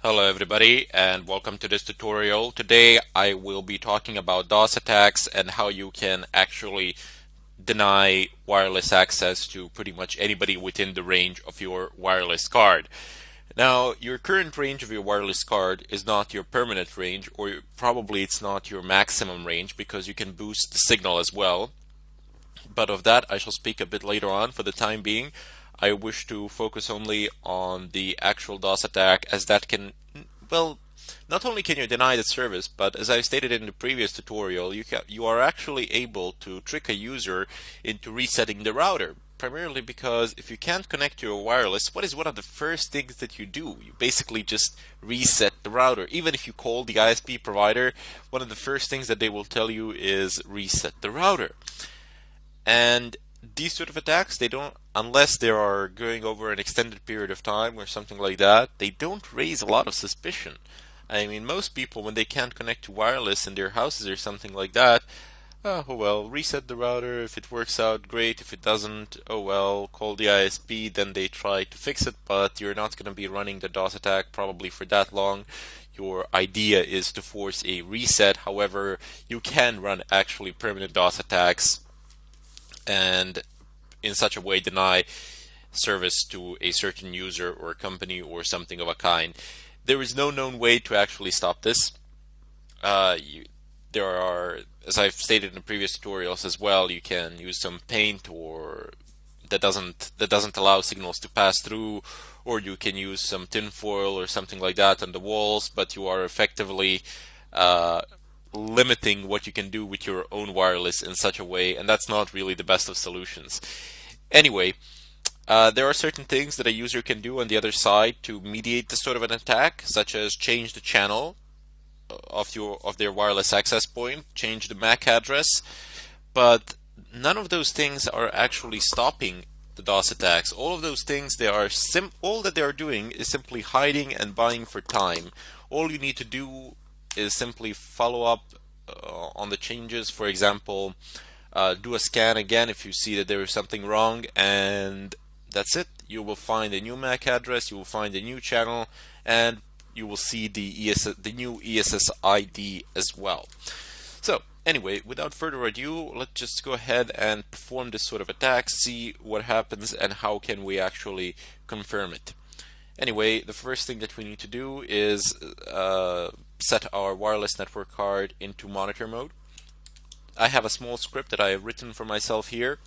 Hello everybody and welcome to this tutorial. Today I will be talking about DOS attacks and how you can actually deny wireless access to pretty much anybody within the range of your wireless card. Now, your current range of your wireless card is not your permanent range, or probably it's not your maximum range because you can boost the signal as well. But of that I shall speak a bit later on. For the time being, I wish to focus only on the actual DOS attack, as that can, well, not only can you deny the service, but as I stated in the previous tutorial, you are actually able to trick a user into resetting the router. Primarily because if you can't connect to your wireless, what is one of the first things that you do? You basically just reset the router. Even if you call the ISP provider, one of the first things that they will tell you is reset the router. And these sort of attacks, they don't, unless they are going over an extended period of time or something like that, they don't raise a lot of suspicion. I mean, most people, when they can't connect to wireless in their houses or something like that, oh well, reset the router. If it works out, great. If it doesn't, oh well, call the ISP, then they try to fix it, but you're not going to be running the DOS attack probably for that long. Your idea is to force a reset. However, you can run actually permanent DOS attacks and in such a way deny service to a certain user or company or something of a kind. There is no known way to actually stop this. There are, as I've stated in the previous tutorials as well, you can use some paint or that doesn't allow signals to pass through, or you can use some tinfoil or something like that on the walls, but you are effectively limiting what you can do with your own wireless in such a way, and that's not really the best of solutions. Anyway, there are certain things that a user can do on the other side to mediate this sort of an attack, such as change the channel of their wireless access point, change the MAC address, but none of those things are actually stopping the DOS attacks. All of those things, all that they are doing is simply hiding and buying for time. All you need to do is simply follow up on the changes. For example, do a scan again if you see that there is something wrong, and that's it. You will find a new MAC address, you will find a new channel, and you will see the new ESS ID as well. So anyway, without further ado, let's just go ahead and perform this sort of attack, see what happens and how can we actually confirm it. Anyway, the first thing that we need to do is set our wireless network card into monitor mode. I have a small script that I have written for myself here.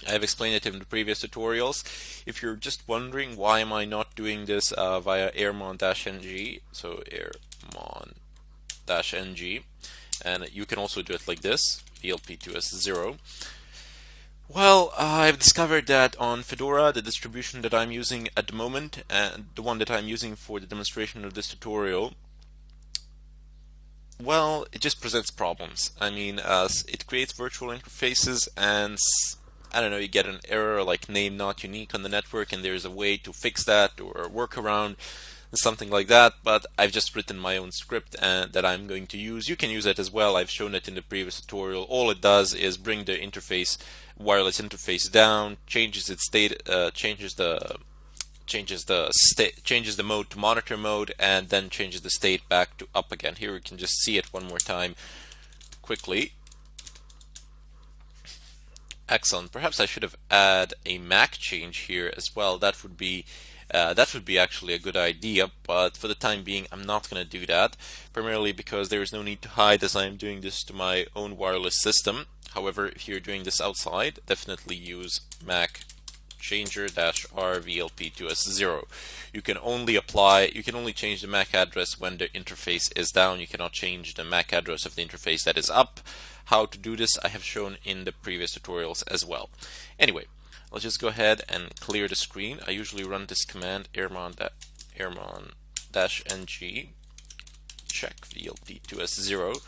I have explained it in the previous tutorials. If you're just wondering why am I not doing this via airmon-ng, so airmon-ng, and you can also do it like this, VLP2S0. Well, I've discovered that on Fedora, the distribution that I'm using at the moment, and the one that I'm using for the demonstration of this tutorial, well, it just presents problems. I mean, it creates virtual interfaces, and I don't know, you get an error like name not unique on the network, and there's a way to fix that or a workaround, something like that. But I've just written my own script that I'm going to use. You can use it as well. I've shown it in the previous tutorial. All it does is bring the wireless interface down, changes its state, changes the mode to monitor mode, and then changes the state back to up again. Here we can just see it one more time quickly. Excellent. Perhaps I should have add a MAC change here as well. That would be actually a good idea, but for the time being I'm not going to do that, primarily because there is no need to hide as I am doing this to my own wireless system. However, if you're doing this outside, definitely use MAC changer-r VLP2S0. You can only change the MAC address when the interface is down. You cannot change the MAC address of the interface that is up. How to do this I have shown in the previous tutorials as well. Anyway, let's just go ahead and clear the screen. I usually run this command airmon-ng check VLP2S0.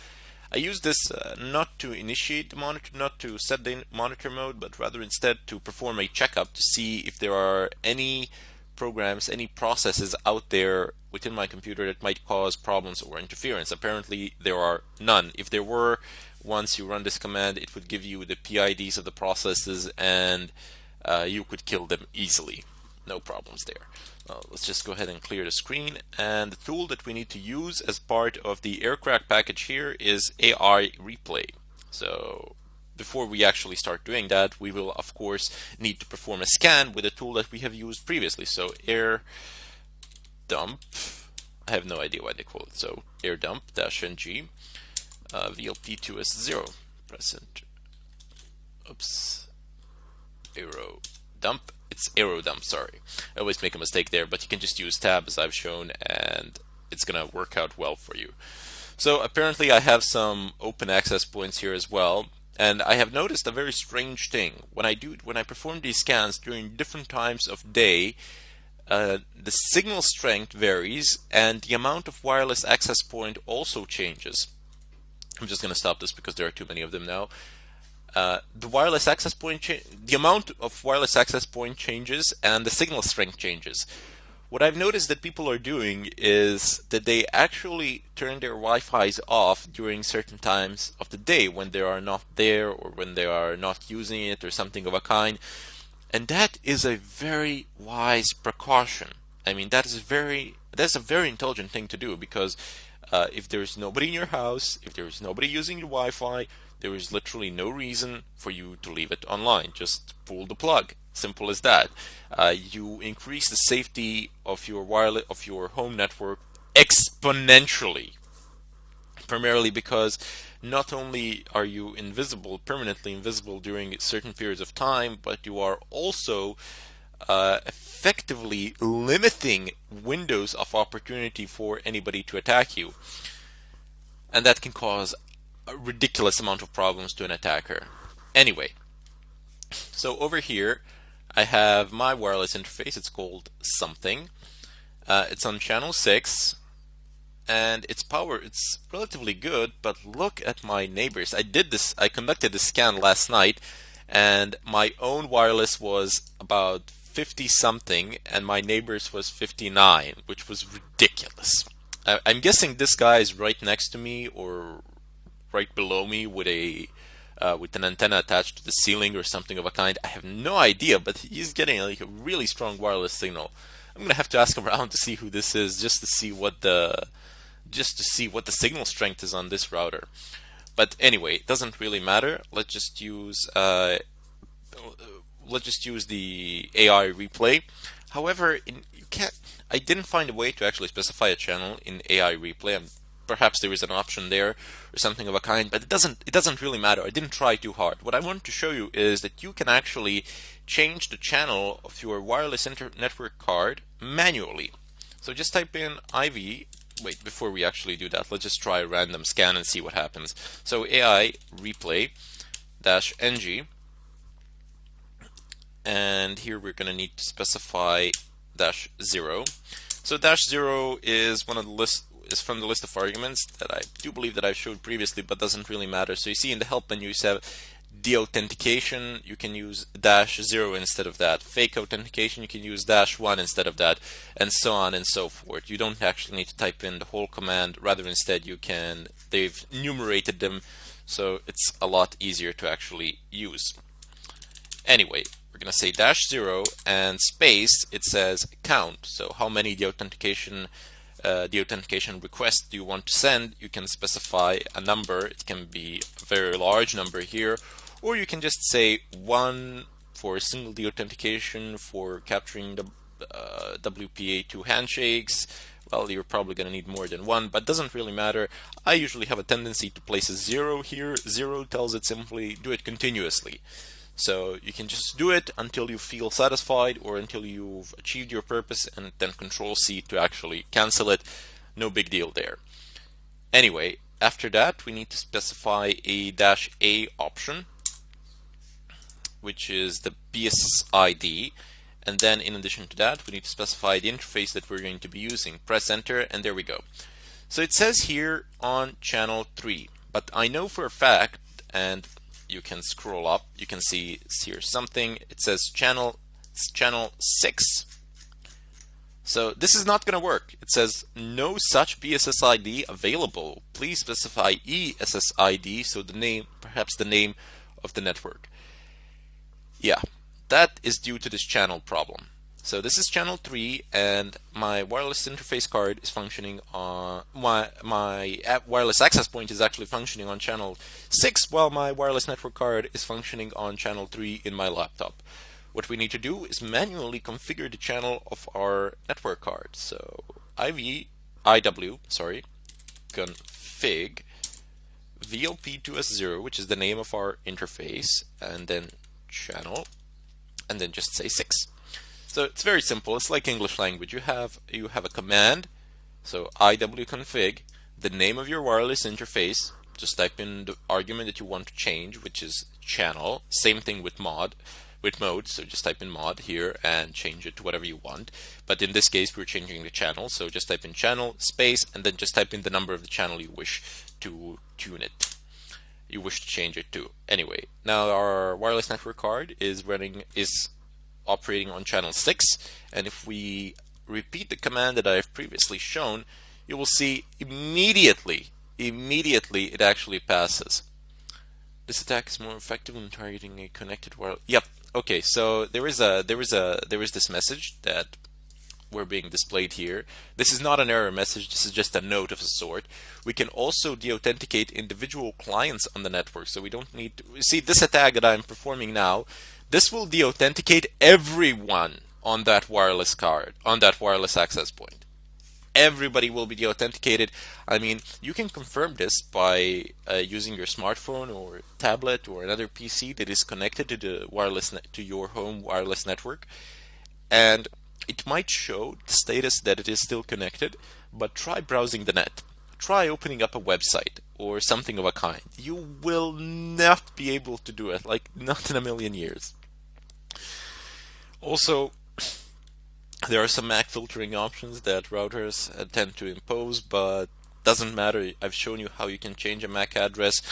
I use this not to initiate the monitor, not to set the monitor mode, but rather instead to perform a checkup to see if there are any programs, any processes out there within my computer that might cause problems or interference. Apparently there are none. If there were, once you run this command, it would give you the PIDs of the processes, and you could kill them easily. No problems there. Let's just go ahead and clear the screen. And the tool that we need to use as part of the aircrack package here is AI replay. So before we actually start doing that, we will of course need to perform a scan with a tool that we have used previously. So air dump, I have no idea why they call it. So airodump-ng, VLP2S0, press enter. Oops, airodump. It's airodump, sorry. I always make a mistake there, but you can just use tab as I've shown and it's gonna work out well for you. So apparently I have some open access points here as well, and I have noticed a very strange thing. When I perform these scans during different times of day, the signal strength varies and the amount of wireless access point also changes. I'm just gonna stop this because there are too many of them now. The wireless access point, the amount of wireless access point changes and the signal strength changes. What I've noticed that people are doing is that they actually turn their Wi-Fi's off during certain times of the day when they are not there or when they are not using it or something of a kind. And that is a very wise precaution. I mean, that's a very intelligent thing to do, because if there's nobody in your house, if there's nobody using your Wi-Fi, there is literally no reason for you to leave it online. Just pull the plug. Simple as that. You increase the safety of your home network exponentially. Primarily because not only are you permanently invisible during certain periods of time, but you are also effectively limiting windows of opportunity for anybody to attack you. And that can cause a ridiculous amount of problems to an attacker. Anyway, so over here I have my wireless interface. It's called something. It's on channel 6 and its power, it's relatively good, but look at my neighbors. I conducted this scan last night and my own wireless was about 50 something and my neighbors was 59, which was ridiculous. I'm guessing this guy is right next to me or right below me with an antenna attached to the ceiling or something of a kind. I have no idea, but he's getting like a really strong wireless signal. I'm gonna have to ask around to see who this is, just to see what the signal strength is on this router. But anyway, it doesn't really matter. Let's just use the AI replay. However, I didn't find a way to actually specify a channel in AI replay. Perhaps there is an option there or something of a kind, but it doesn't really matter. I didn't try too hard. What I want to show you is that you can actually change the channel of your wireless network card manually. So just type in IV. Wait, before we actually do that, let's just try a random scan and see what happens. So AI replay -ng, and here we're going to need to specify -0. So -0 is from the list of arguments that I do believe that I've showed previously, but doesn't really matter. So you see in the help menu you have deauthentication, you can use -0 instead of that. Fake authentication, you can use -1 instead of that, and so on and so forth. You don't actually need to type in the whole command, rather instead they've enumerated them, so it's a lot easier to actually use. Anyway, we're going to say -0 and space, it says count. So how many deauthentication requests do you want to send? You can specify a number. It can be a very large number here, or you can just say 1 for a single deauthentication for capturing the WPA2 handshakes. Well, you're probably going to need more than 1, but it doesn't really matter. I usually have a tendency to place a 0 here. 0 tells it simply do it continuously. So you can just do it until you feel satisfied or until you've achieved your purpose, and then Control-C to actually cancel it. No big deal there. Anyway, after that we need to specify a -A option, which is the BSSID, and then in addition to that we need to specify the interface that we're going to be using. Press enter and there we go. So it says here on channel 3, but I know for a fact, and you can scroll up, you can see here something, it says channel 6. So this is not going to work. It says no such BSSID available. Please specify ESSID, so perhaps the name of the network. Yeah, that is due to this channel problem. So this is channel 3, and my wireless interface card is functioning on my wireless access point is actually functioning on channel 6, while my wireless network card is functioning on channel 3 in my laptop. What we need to do is manually configure the channel of our network card. So IW config VLP2S0, which is the name of our interface, and then channel, and then just say 6. So it's very simple. It's like English language. You have a command. So IW-config, the name of your wireless interface. Just type in the argument that you want to change, which is channel. Same thing with mode. So just type in mod here and change it to whatever you want. But in this case, we're changing the channel. So just type in channel space, and then just type in the number of the channel you wish to tune it. You wish to change it to. Anyway, now our wireless network card is operating on channel 6, and if we repeat the command that I've previously shown, you will see immediately it actually passes. This attack is more effective when targeting a connected wireless. Yep. Okay. So there is this message that we're being displayed here. This is not an error message. This is just a note of a sort. We can also deauthenticate individual clients on the network, so we don't need to see this attack that I'm performing now. This will deauthenticate everyone on that wireless card, on that wireless access point. Everybody will be deauthenticated. I mean, you can confirm this by using your smartphone or tablet or another PC that is connected to the to your home wireless network, and it might show the status that it is still connected. But try browsing the net. Try opening up a website or something of a kind. You will not be able to do it, like not in a million years. Also, there are some MAC filtering options that routers tend to impose, but doesn't matter. I've shown you how you can change a MAC address,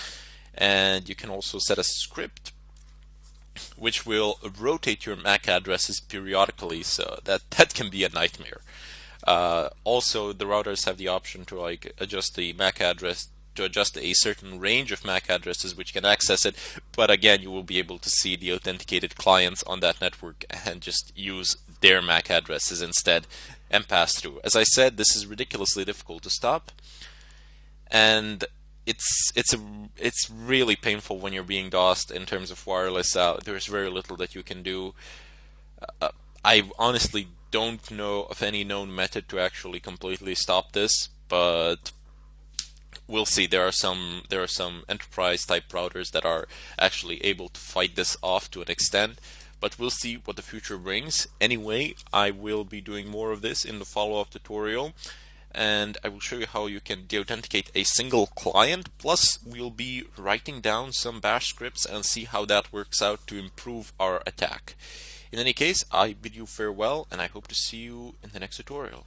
and you can also set a script which will rotate your MAC addresses periodically, so that can be a nightmare. Also, the routers have the option to adjust the MAC address, to adjust a certain range of MAC addresses which can access it, but again, you will be able to see the authenticated clients on that network and just use their MAC addresses instead and pass through. As I said, this is ridiculously difficult to stop, and it's really painful when you're being DOSed in terms of wireless. There's very little that you can do. I honestly don't know of any known method to actually completely stop this, but we'll see. There are some enterprise type routers that are actually able to fight this off to an extent, but we'll see what the future brings. Anyway, I will be doing more of this in the follow-up tutorial, and I will show you how you can deauthenticate a single client. Plus, we'll be writing down some bash scripts and see how that works out to improve our attack. In any case, I bid you farewell, and I hope to see you in the next tutorial.